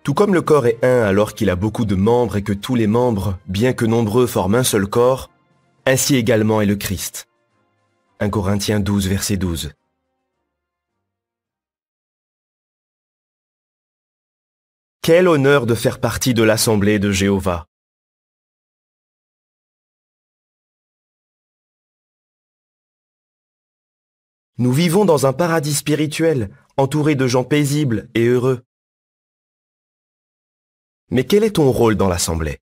Tout comme le corps est un alors qu'il a beaucoup de membres et que tous les membres, bien que nombreux, forment un seul corps, ainsi également est le Christ. 1 Corinthiens 12, verset 12. Quel honneur de faire partie de l'Assemblée de Jéhovah! Nous vivons dans un paradis spirituel, entouré de gens paisibles et heureux. Mais quel est ton rôle dans l'Assemblée?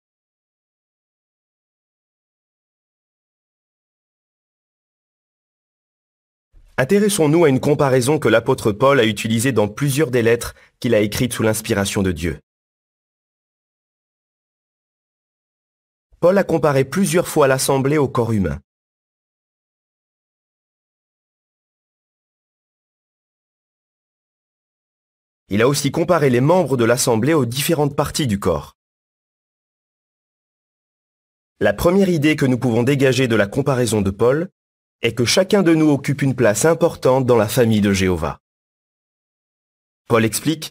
Intéressons-nous à une comparaison que l'apôtre Paul a utilisée dans plusieurs des lettres qu'il a écrites sous l'inspiration de Dieu. Paul a comparé plusieurs fois l'Assemblée au corps humain. Il a aussi comparé les membres de l'Assemblée aux différentes parties du corps. La première idée que nous pouvons dégager de la comparaison de Paul est que chacun de nous occupe une place importante dans la famille de Jéhovah. Paul explique: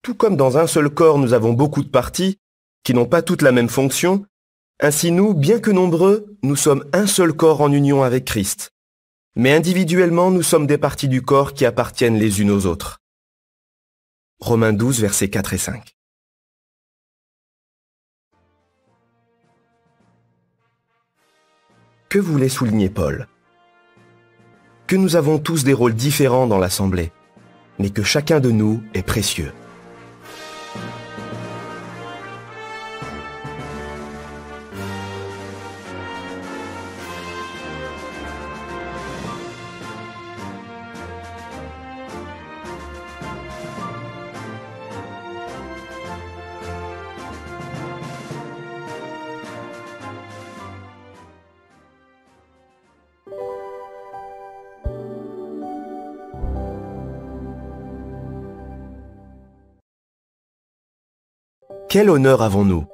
tout comme dans un seul corps nous avons beaucoup de parties, qui n'ont pas toutes la même fonction, ainsi nous, bien que nombreux, nous sommes un seul corps en union avec Christ. Mais individuellement, nous sommes des parties du corps qui appartiennent les unes aux autres. Romains 12, versets 4 et 5. Que voulait souligner Paul? Que nous avons tous des rôles différents dans l'Assemblée, mais que chacun de nous est précieux. Quel honneur avons-nous?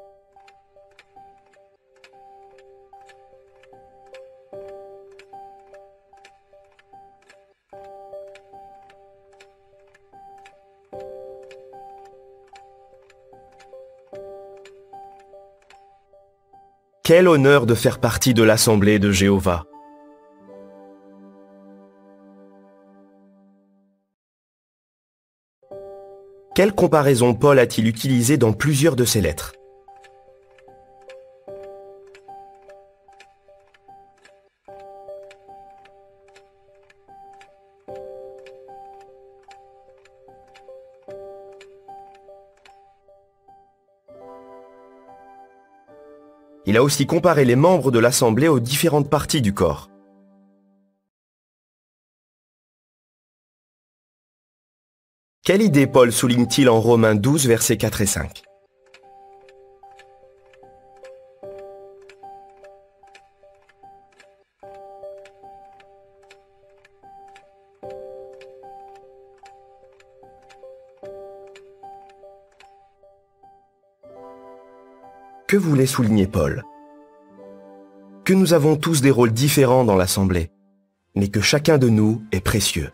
Quel honneur de faire partie de l'Assemblée de Jéhovah! Quelle comparaison Paul a-t-il utilisée dans plusieurs de ses lettres? Il a aussi comparé les membres de l'Assemblée aux différentes parties du corps. Quelle idée Paul souligne-t-il en Romains 12, versets 4 et 5? Que voulait souligner Paul? Que nous avons tous des rôles différents dans l'Assemblée, mais que chacun de nous est précieux.